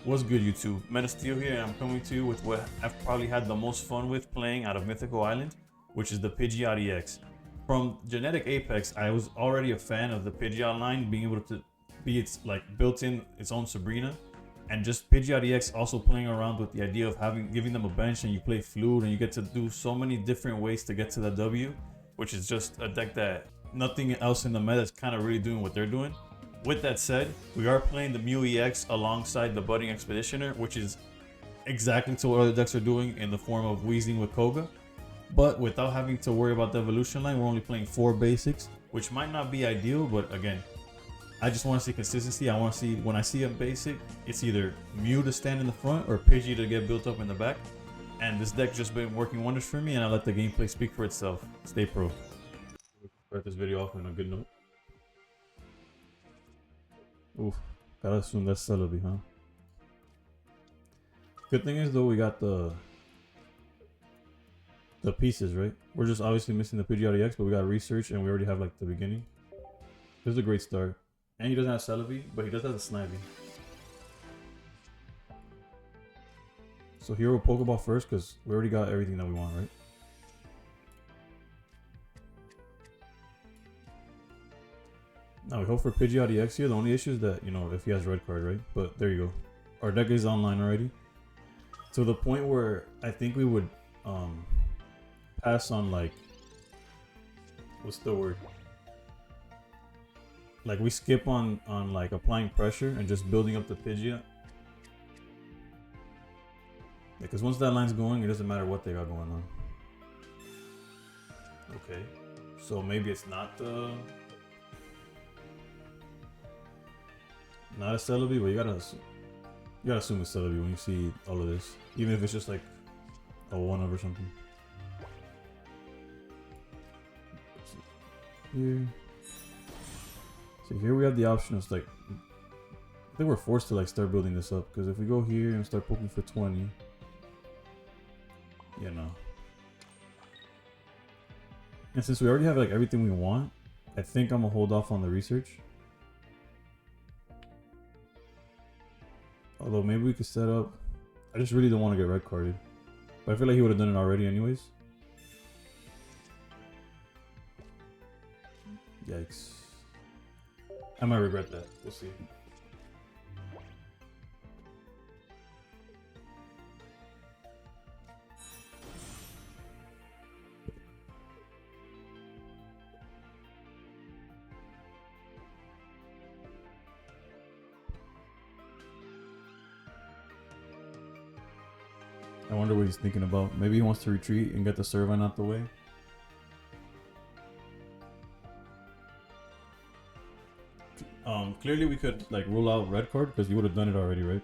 What's good, YouTube? MEWTWO here, and I'm coming to you with what I've probably had the most fun with playing out of Mythical Island, which is the PIDGEOT EX. From Genetic Apex, I was already a fan of the PIDGEOT line, being able to be its like built-in its own Sabrina, and just PIDGEOT EX also playing around with the idea of giving them a bench and you play Fluid and you get to do so many different ways to get to the W, which is just a deck that nothing else in the meta is kind of really doing what they're doing. With that said, we are playing the MEWTWO EX alongside the Budding Expeditioner, which is exactly to what other decks are doing in the form of Weezing with Koga. But without having to worry about the evolution line, we're only playing 4 basics, which might not be ideal, but again, I just want to see consistency. I want to see, when I see a basic, it's either Mew to stand in the front or Pidgey to get built up in the back. And this deck just been working wonders for me, and I let the gameplay speak for itself. Stay pro. Start this video off on a good note. Oof, gotta assume that's Celebi, huh? Good thing is though, we got the pieces, right? We're just obviously missing the PIDGEOT EX, but we got research and we already have like the beginning. This is a great start. And he doesn't have Celebi, but he does have the Snivy. So here we'll Pokeball first because we already got everything that we want, right? Now we hope for PIDGEOT EX here. The only issue is that, you know, if he has red card, right? But there you go. Our deck is online already. To the point where I think we would pass on, like, what's the word? Like we skip on like applying pressure and just building up the Pidgeot. Because once that line's going, it doesn't matter what they got going on. Okay. So maybe it's not not a Celebi, but you gotta assume it's Celebi when you see all of this, even if it's just like a 1-of or something. Here, so here we have the option of like, I think we're forced to like start building this up because if we go here and start poking for 20, you know. And since we already have like everything we want, I think I'm gonna hold off on the research. Although maybe we could set up, I just really don't want to get red carded. But I feel like he would have done it already anyways. Yikes. I might regret that. We'll see. I wonder what he's thinking about. Maybe he wants to retreat and get the Servine out the way. Clearly we could like rule out red card because he would have done it already, right?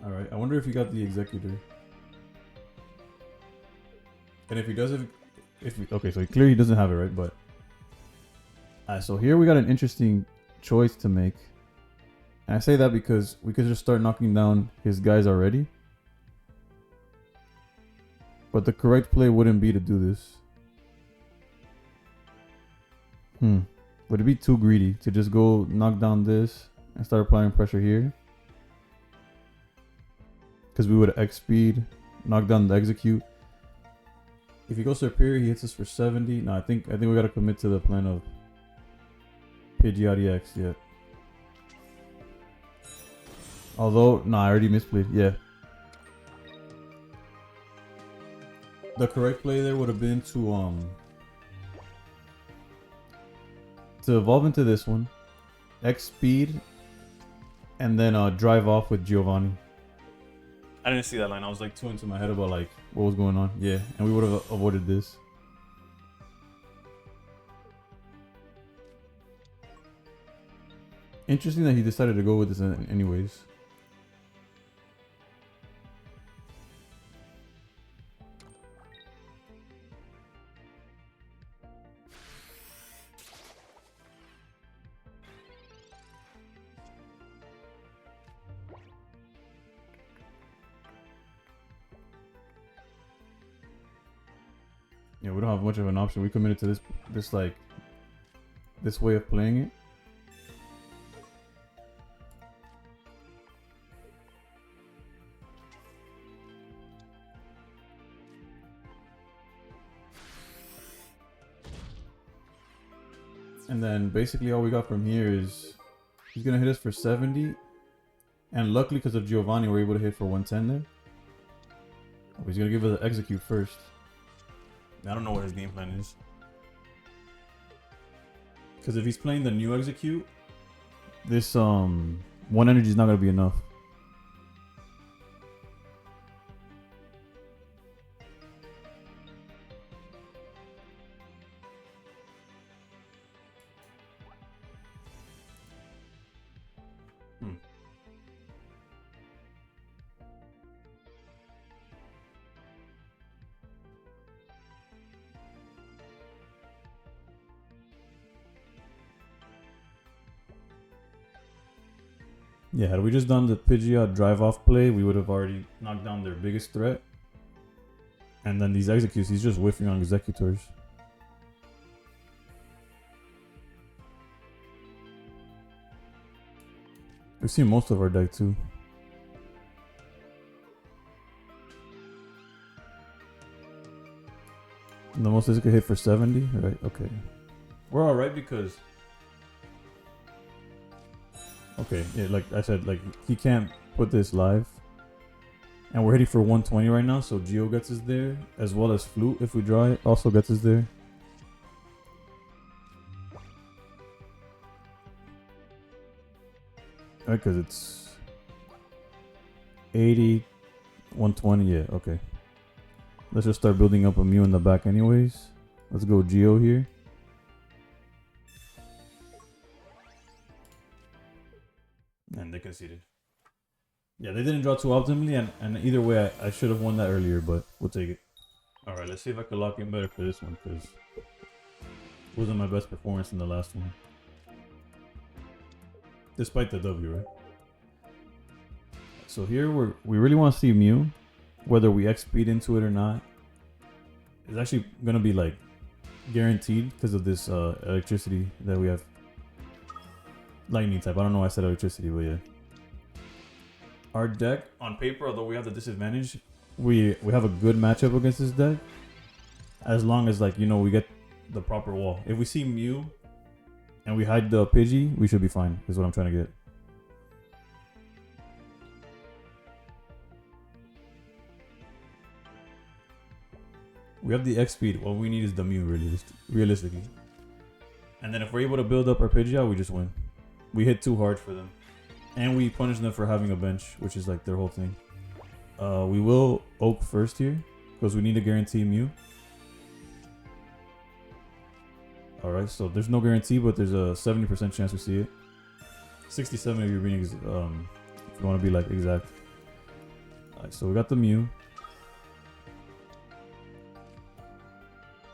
Alright, I wonder if he got the Exeggutor. And if he does it, okay, so clearly he doesn't have it, right? But alright, so here we got an interesting choice to make. And I say that because we could just start knocking down his guys already. But the correct play wouldn't be to do this. Would it be too greedy to just go knock down this and start applying pressure here? Because we would X speed, knock down the execute. If he goes Superior, he hits us for 70. No, I think we gotta commit to the plan of PIDGEOT EX, yeah. Although, nah, I already misplayed, yeah. The correct play there would have been to evolve into this one, X speed, and then drive off with Giovanni. I didn't see that line. I was like too into my head about like what was going on. Yeah, and we would have avoided this. Interesting that he decided to go with this anyways. Yeah, we don't have much of an option. We committed to this way of playing it. And then basically all we got from here is he's gonna hit us for 70. And luckily because of Giovanni, we're able to hit for 110 there. Oh, he's gonna give us an execute first. I don't know what his game plan is. Because if he's playing the new execute, this 1 energy is not gonna be enough. Yeah, had we just done the PIDGEOT drive-off play, we would have already knocked down their biggest threat. And then these executes, he's just whiffing on executors. We've seen most of our deck too. And the most is could hit for 70, right? Okay. We're alright because... Okay, yeah, like I said, like he can't put this live. And we're hitting for 120 right now, so Geo gets us there. As well as Flute, if we draw it, also gets us there. Right, because it's 80, 120, yeah, okay. Let's just start building up a Mew in the back anyways. Let's go Geo here. And they conceded. Yeah, they didn't draw too optimally, and either way, I should have won that earlier, but we'll take it. Alright, let's see if I can lock in better for this one, because it wasn't my best performance in the last one. Despite the W, right? So here, we really want to see Mew, whether we X speed into it or not. It's actually going to be, like, guaranteed because of this electricity that we have. Lightning type. I don't know why I said electricity, but yeah. Our deck, on paper, although we have the disadvantage, we have a good matchup against this deck. As long as, like, you know, we get the proper wall. If we see Mew and we hide the Pidgey, we should be fine, is what I'm trying to get. We have the X speed. What we need is the Mew, realistically. And then if we're able to build up our Pidgeot, we just win. We hit too hard for them. And we punish them for having a bench, which is like their whole thing. We will Oak first here, because we need to guarantee Mew. Alright, so there's no guarantee, but there's a 70% chance we see it. 67 if you're being, if you want to be like exact. Alright, so we got the Mew.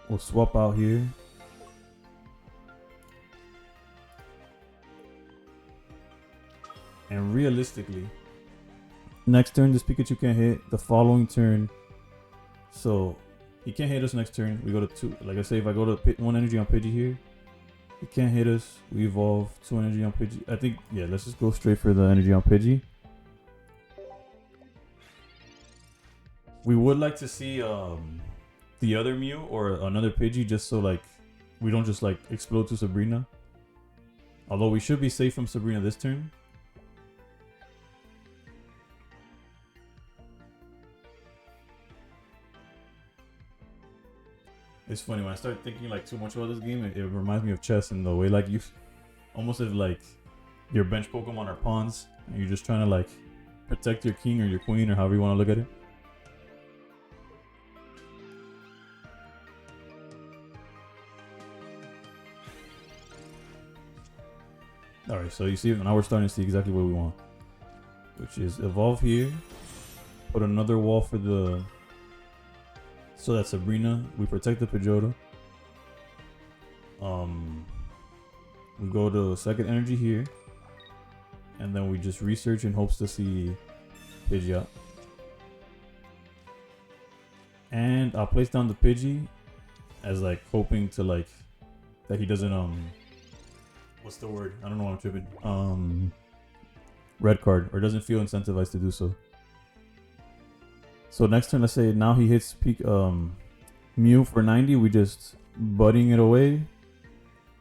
We'll swap out here. And realistically, next turn this Pikachu can't hit. The following turn, so he can't hit us next turn. We go to 2. Like I say, if I go to 1 energy on Pidgey here, he can't hit us. We evolve 2 energy on Pidgey. I think, yeah, let's just go straight for the energy on Pidgey. We would like to see the other Mew or another Pidgey, just so like we don't just like explode to Sabrina. Although we should be safe from Sabrina this turn. It's funny when I start thinking like too much about this game, it reminds me of chess in the way like you almost as like your bench Pokemon are pawns and you're just trying to like protect your king or your queen or however you want to look at it. Alright, so you see now we're starting to see exactly what we want, which is evolve here, put another wall for the so that Sabrina, we protect the Pidgeot. We go to second energy here, and then we just research in hopes to see Pidgeot. And I'll place down the Pidgey, as like hoping to like that he doesn't what's the word? I don't know why I'm tripping. Red card or doesn't feel incentivized to do so. So next turn, let's say now he hits peak Mew for 90. We just budding it away,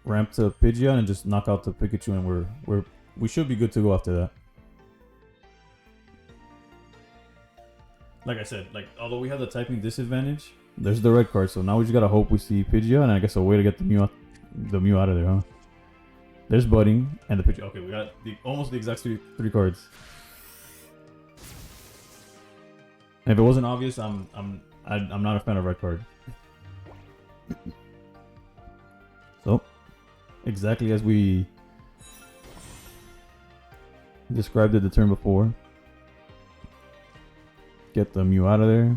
ramp to Pidgeot, and just knock out the Pikachu, and we should be good to go after that. Like I said, like although we have the typing disadvantage, there's the red card. So now we just gotta hope we see Pidgeot, and I guess a way to get the Mew out of there, huh? There's budding and the Pidgeot. Okay, we got almost the exact three cards. And if it wasn't obvious, I'm not a fan of red card. So, exactly as we described it the turn before. Get the Mew out of there.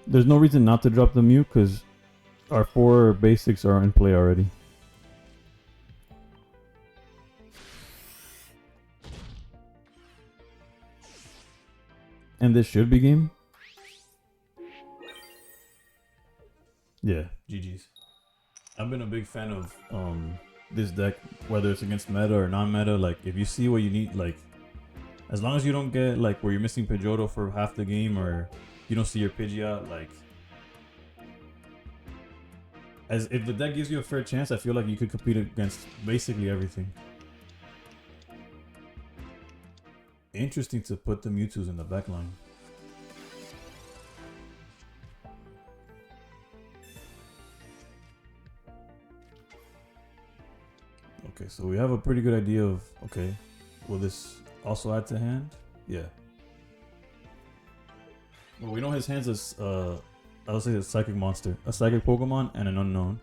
There's no reason not to drop the Mew because our 4 basics are in play already. And this should be game. Yeah, GG's. I've been a big fan of this deck, whether it's against meta or non-meta. Like, if you see what you need, like, as long as you don't get like where you're missing Pidgeotto for half the game, or you don't see your Pidgeot, like, as if the deck gives you a fair chance, I feel like you could compete against basically everything. Interesting to put the Mewtwo's in the back line. Okay, so we have a pretty good idea of, okay, will this also add to hand? Yeah. Well, we know his hand's a, I would say a psychic monster, a psychic Pokemon, and an unknown.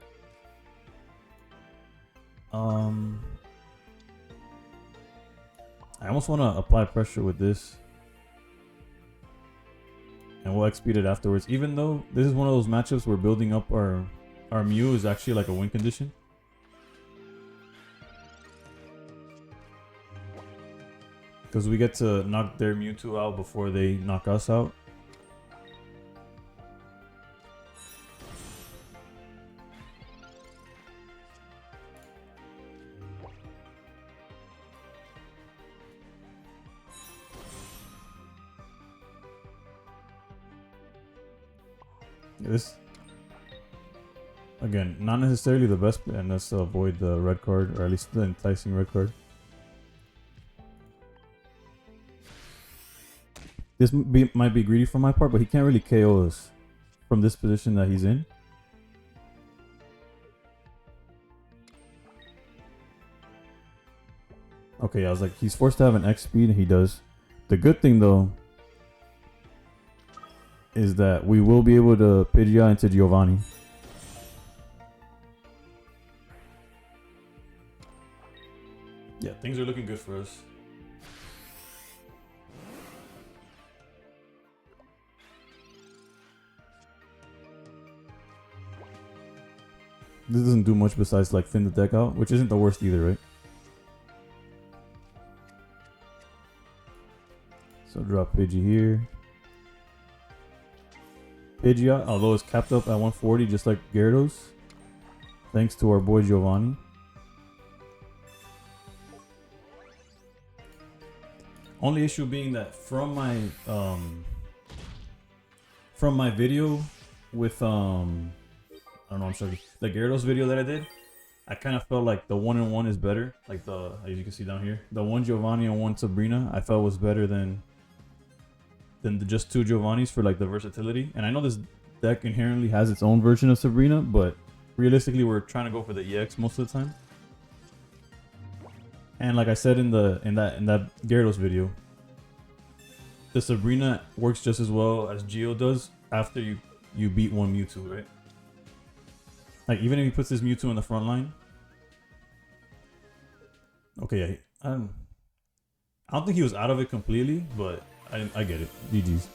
I almost want to apply pressure with this, and we'll XP it afterwards. Even though this is one of those matchups where building up our Mew is actually like a win condition. Because we get to knock their Mewtwo out before they knock us out. This, again, not necessarily the best play, and let's avoid the red card, or at least the enticing red card. This might be greedy from my part, but he can't really KO us from this position that he's in. Okay, I was like, he's forced to have an X speed, and he does. The good thing, though, is that we will be able to Pidgeot into Giovanni. Yeah, things are looking good for us. This doesn't do much besides like thin the deck out, which isn't the worst either, right? So drop Pidgey here. Pidgeot, although it's capped up at 140 just like Gyarados, thanks to our boy Giovanni. Only issue being that from my video with I don't know, I'm sorry, the Gyarados video that I did, I kind of felt like the 1-in-1 is better. Like the, as you can see down here, the 1 Giovanni and 1 Sabrina, I felt was better than the just 2 Giovannis for like the versatility. And I know this deck inherently has its own version of Sabrina, but realistically we're trying to go for the EX most of the time. And like I said in that Gyarados video, the Sabrina works just as well as Geo does after you beat one Mewtwo, right? Like even if he puts his Mewtwo in the front line. Okay, yeah, I don't think he was out of it completely, but I get it. GG's.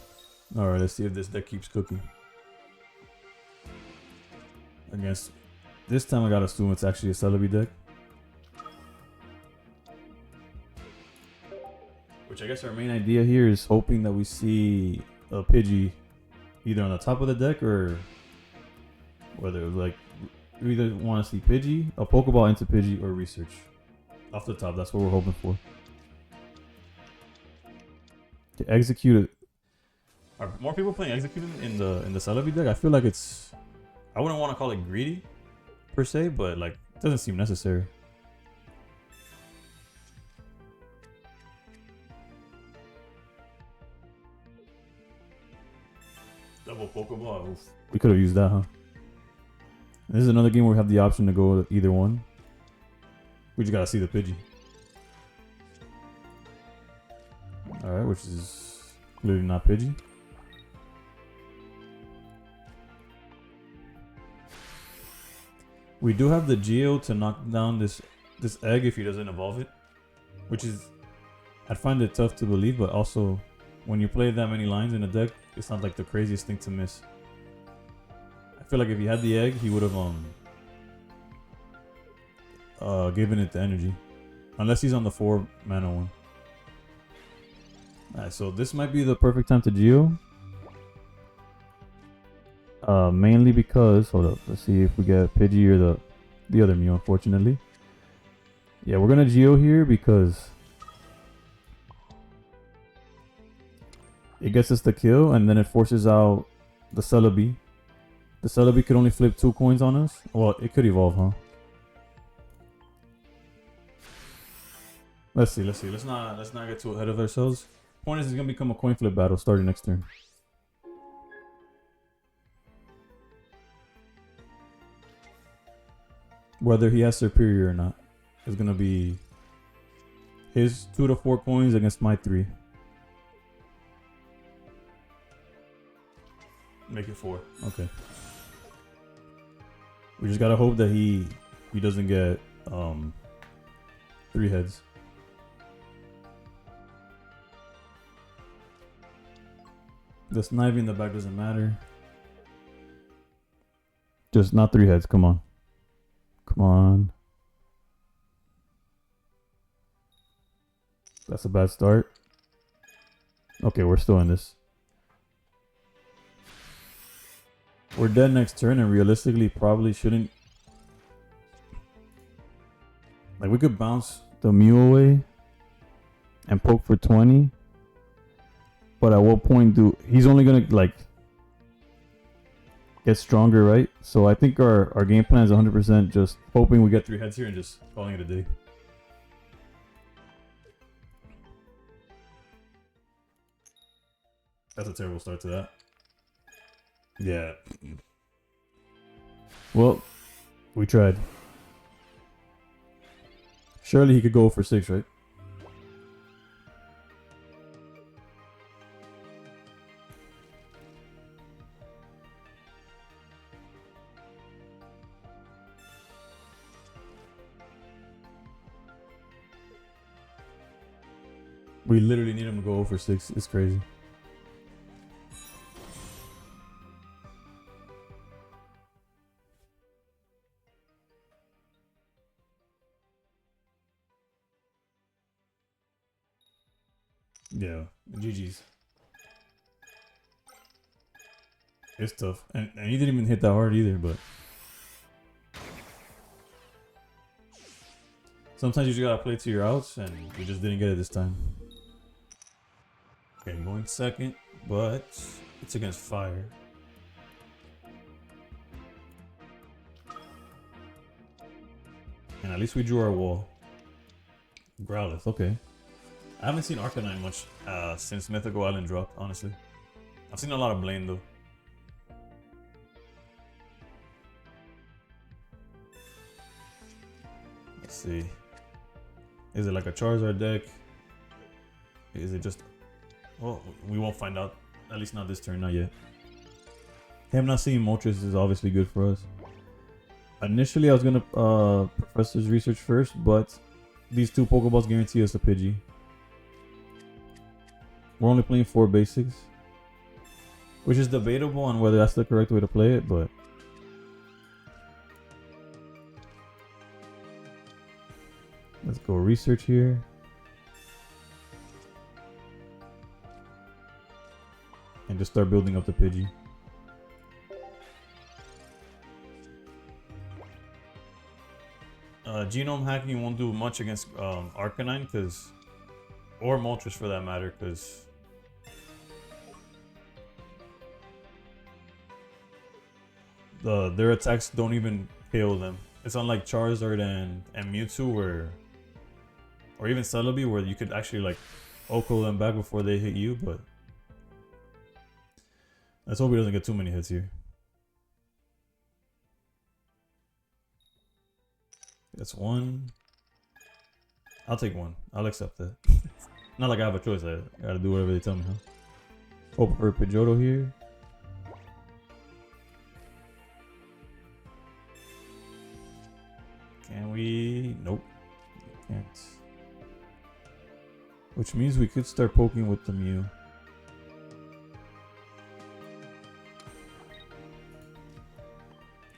Alright, let's see if this deck keeps cooking. Against, this time I gotta assume it's actually a Celebi deck. Which I guess our main idea here is hoping that we see a Pidgey either on the top of the deck or whether like we either want to see Pidgey, a Pokeball into Pidgey, or research. Off the top, that's what we're hoping for. To execute it. Are more people playing executing in the Celebi deck? I feel like it's, I wouldn't want to call it greedy per se, but like it doesn't seem necessary. Double Pokeball. Oof. We could have used that, huh? This is another game where we have the option to go with either one. We just gotta see the Pidgey. Alright, which is clearly not Pidgey. We do have the Geo to knock down this egg if he doesn't evolve it. Which is, I'd find it tough to believe, but also when you play that many lines in a deck, it's not like the craziest thing to miss. I feel like if he had the egg, he would have given it the energy. Unless he's on the 4 mana one. Alright, so this might be the perfect time to Geo. Mainly because, hold up, let's see if we get Pidgey or the other Mew, unfortunately. Yeah, we're gonna Geo here because it gets us the kill and then it forces out the Celebi. The Celebi could only flip 2 coins on us. Well, it could evolve, huh? Let's see. Let's not get too ahead of ourselves. Point is, it's gonna become a coin flip battle starting next turn. Whether he has Superior or not, it's gonna be his 2 to 4 coins against my 3. Make it 4. Okay. We just gotta hope that he doesn't get 3 heads. The Snivy in the back doesn't matter. Just not 3 heads. Come on. Come on. That's a bad start. Okay, we're still in this. We're dead next turn and realistically probably shouldn't. Like we could bounce the Mew away and poke for 20. But at what point he's only gonna like get stronger, right? So I think our game plan is 100% just hoping we get 3 heads here and just calling it a day. That's a terrible start to that. Yeah. Well, we tried. Surely he could go for 6, right? We literally need him to go over 6. It's crazy. Yeah, GG's. It's tough. And he didn't even hit that hard either, but sometimes you just gotta play to your outs, and we just didn't get it this time. Okay, going second, but it's against fire. And at least we drew our wall. Growlithe, okay. I haven't seen Arcanine much since Mythical Island dropped, honestly. I've seen a lot of Blaine though. Let's see. Is it like a Charizard deck? Is it just... Well, we won't find out. At least not this turn, not yet. Him not seeing Moltres is obviously good for us. Initially, I was gonna Professor's Research first, but these 2 Pokeballs guarantee us a Pidgey. We're only playing 4 basics, which is debatable on whether that's the correct way to play it, but let's go research here. and just start building up the Pidgey. Genome hacking won't do much against Arcanine, because, or Moltres for that matter, because their attacks don't even KO them. It's unlike Charizard and Mewtwo, where, or even Celebi, where you could actually like Oko them back before they hit you. But let's hope he doesn't get too many hits here. That's one. I'll take one. I'll accept that. Not like I have a choice. I gotta do whatever they tell me, huh? Hope for PIDGEOT here. Can we? Nope. Can't. Which means we could start poking with the Mew.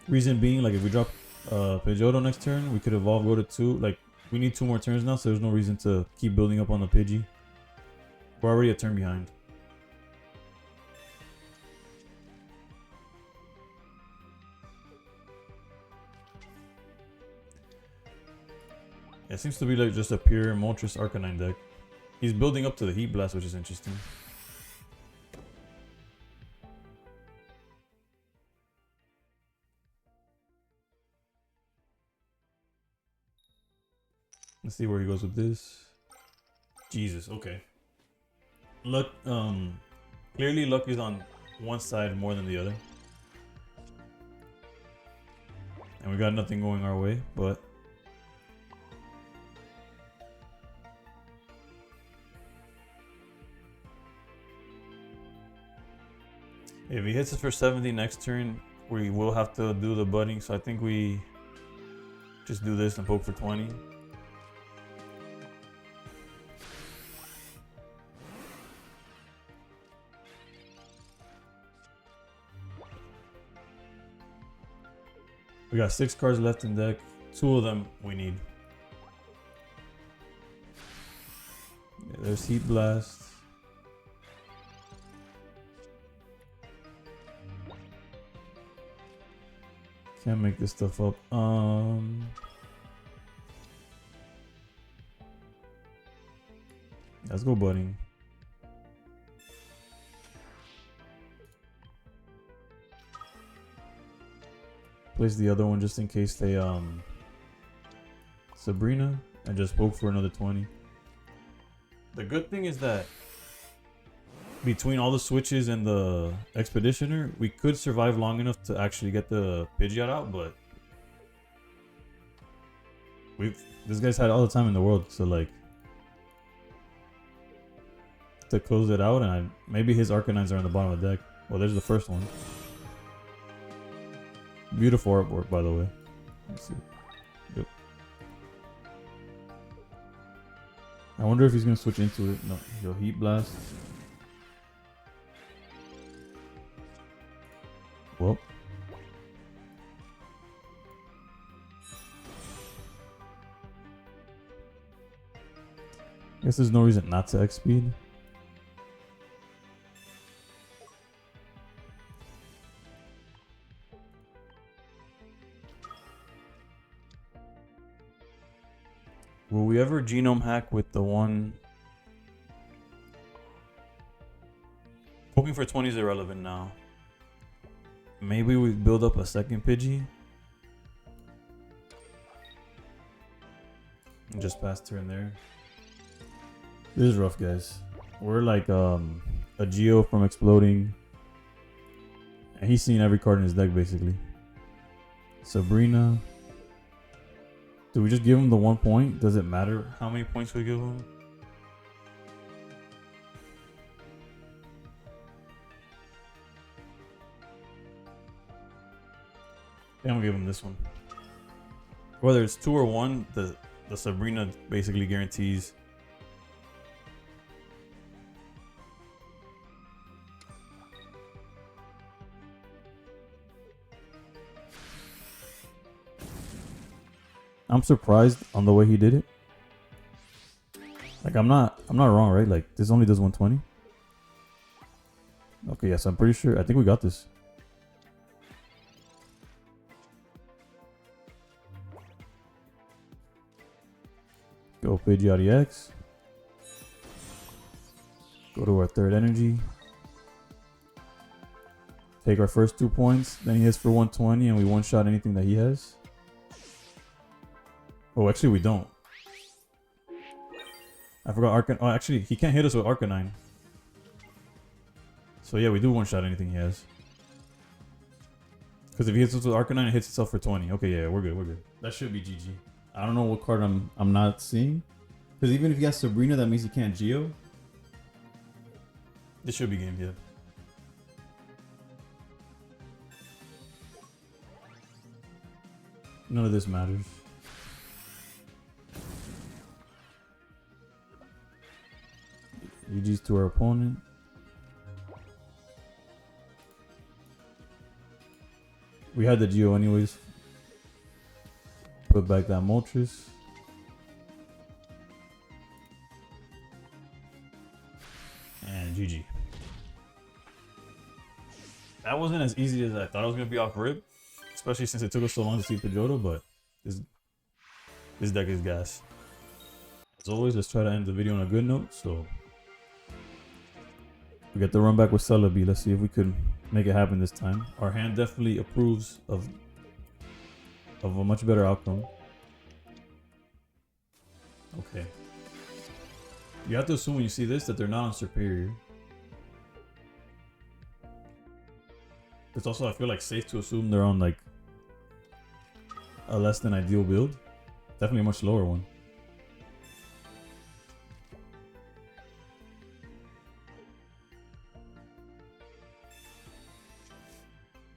Reason being, like if we drop PIDGEOT next turn, we could evolve, go to 2. Like, we need 2 more turns now, so there's no reason to keep building up on the Pidgey. We're already a turn behind. It seems to be like just a pure Moltres Arcanine deck. He's building up to the Heat Blast, which is interesting. Let's see where he goes with this. Jesus, okay. Luck, clearly luck is on one side more than the other. And we got nothing going our way, but if he hits us for 70 next turn, we will have to do the budding. So I think we just do this and poke for 20. We got 6 cards left in deck. 2 of them we need. Yeah, there's Heat Blast. Can't make this stuff up. Let's go budding. Place the other one just in case they Sabrina, and just poke for another 20. The good thing is that between all the switches and the Expeditioner, we could survive long enough to actually get the Pidgeot out, but this guy's had all the time in the world, so like to close it out, and maybe his Arcanines are on the bottom of the deck. Well, there's the first one. Beautiful artwork, by the way. Let's see. Yep. I wonder if he's gonna switch into it. No, he'll Heat Blast. Well, I guess there's no reason not to X speed. Will we ever genome hack with the one? Poking for 20 is irrelevant now. Maybe we build up a second Pidgey. And just pass turn there. This is rough, guys. We're like a Geo from exploding. And he's seen every card in his deck, basically. Sabrina. Do we just give him the 1 point? Does it matter how many points we give him? I'm gonna give him this one. Whether it's 2 or 1, the Sabrina basically guarantees. I'm surprised on the way he did it. Like I'm not wrong, right? Like this only does 120. Okay, yes, I'm pretty sure. I think we got this. Go PIDGEOT EX. Go to our third energy. Take our first 2 points. Then he hits for 120 and we one-shot anything that he has. Oh, actually we don't. I forgot Arcanine. Oh, actually, he can't hit us with Arcanine. So yeah, we do one-shot anything he has. Because if he hits us with Arcanine, it hits itself for 20. Okay, yeah, we're good, we're good. That should be GG. I don't know what card I'm not seeing. Because even if he has Sabrina, that means he can't Geo. This should be game, yeah. None of this matters. GG's to our opponent. We had the Geo anyways. Put back that Moltres. And GG. That wasn't as easy as I thought it was going to be off rip. Especially since it took us so long to see PIDGEOT, but this deck is gas. As always, let's try to end the video on a good note. So we get the run back with Celebi. Let's see if we could make it happen this time. Our hand definitely approves of a much better outcome. Okay. You have to assume when you see this that they're not on superior. It's also, I feel like, safe to assume they're on like a less than ideal build. Definitely a much lower one.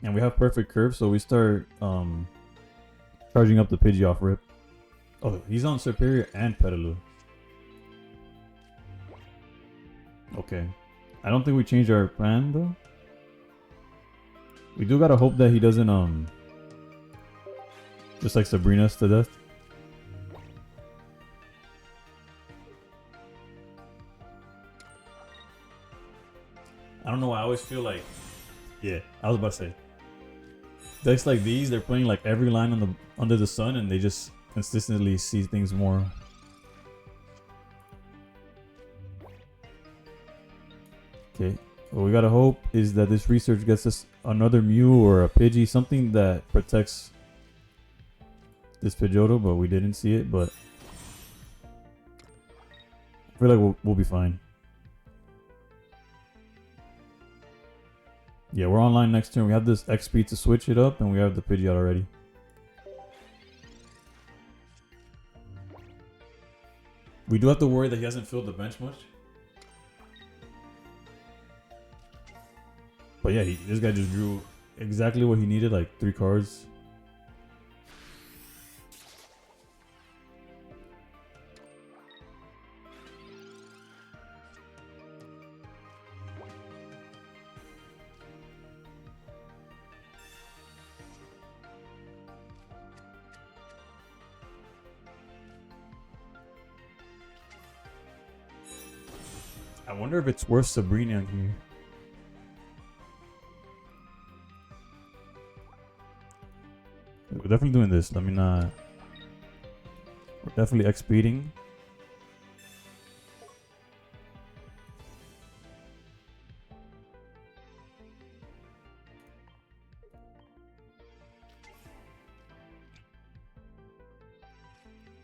And we have perfect curve, so we start charging up the Pidgey off rip. Oh, he's on superior and Petaloo. Okay. I don't think we changed our plan though. We do gotta hope that he doesn't just like Sabrina us to death. I don't know why I always feel like, yeah, I was about to say, decks like these, they're playing like every line on the under the sun and they just consistently see things more. Okay, what we gotta hope is that this research gets us another Mew or a Pidgey, something that protects this PIDGEOT, but we didn't see it, but I feel like we'll be fine. Yeah, we're online next turn. We have this XP to switch it up, and we have the Pidgeot already. We do have to worry that he hasn't filled the bench much. But yeah, this guy just drew exactly what he needed, like 3 cards. I wonder if it's worth Sabrina here. We're definitely doing this. Let me not. We're definitely X-speeding.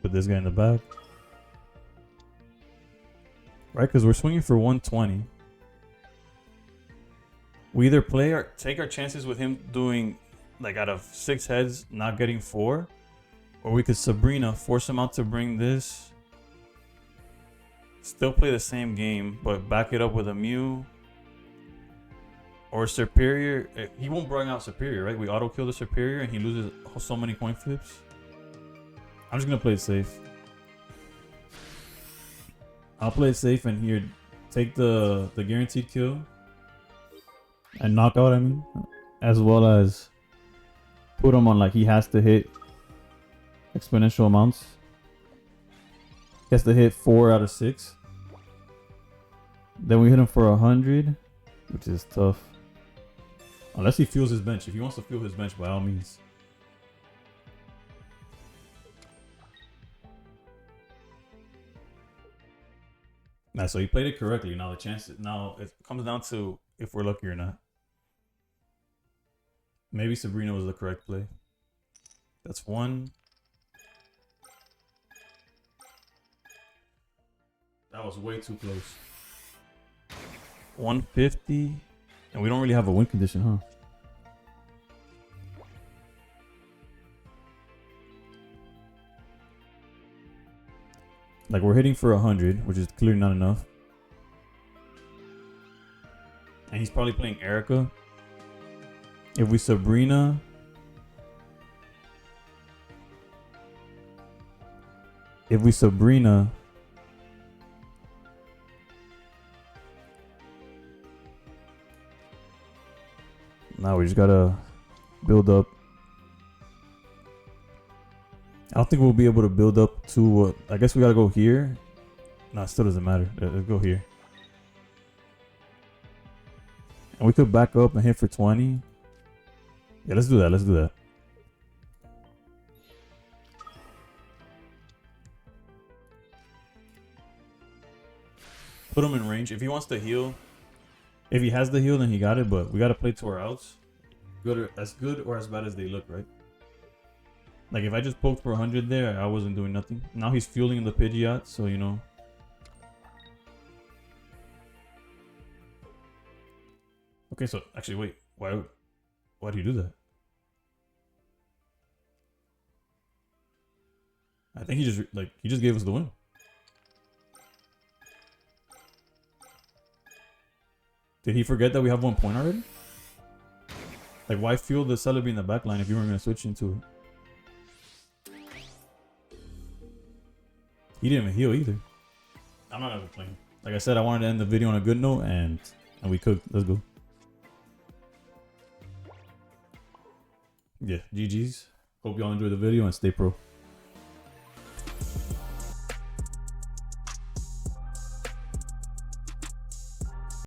Put this guy in the back. Right, because we're swinging for 120. We either play or take our chances with him doing, like, out of 6 heads, not getting 4. Or we could Sabrina, force him out to bring this. Still play the same game, but back it up with a Mew. Or Superior. He won't bring out Superior, right? We auto kill the Superior and he loses so many coin flips. I'm just going to play it safe. I'll play it safe and here take the guaranteed kill and knockout, I mean, as well as put him on like he has to hit exponential amounts. He has to hit 4 out of 6. Then we hit him for 100 which is tough. Unless he fuels his bench. If he wants to fuel his bench, by all means. Nah, so he played it correctly. Now the chances, now it comes down to if we're lucky or not. Maybe Sabrina was the correct play. That's one. That was way too close. 150. And we don't really have a win condition, huh? Like we're hitting for 100, which is clearly not enough. And he's probably playing Erica. If we Sabrina, now we just gotta build up. I don't think we'll be able to build up to. I guess we gotta go here. No, it still doesn't matter. Let's go here. And we could back up and hit for 20. Yeah, let's do that. Let's do that. Put him in range. If he wants to heal, if he has the heal, then he got it. But we gotta play to our outs. Good or as bad as they look, right? Like if I just poked for 100 there, I wasn't doing nothing. Now he's fueling the Pidgeot, so you know. Okay, so actually wait, why do you do that? I think he just gave us the win. Did he forget that we have 1 point already? Like why fuel the Celebi in the back line if you weren't gonna switch into it? He didn't even heal either. I'm not ever playing. Like I said, I wanted to end the video on a good note, and we could. Let's go. Yeah, GG's. Hope y'all enjoyed the video and stay pro.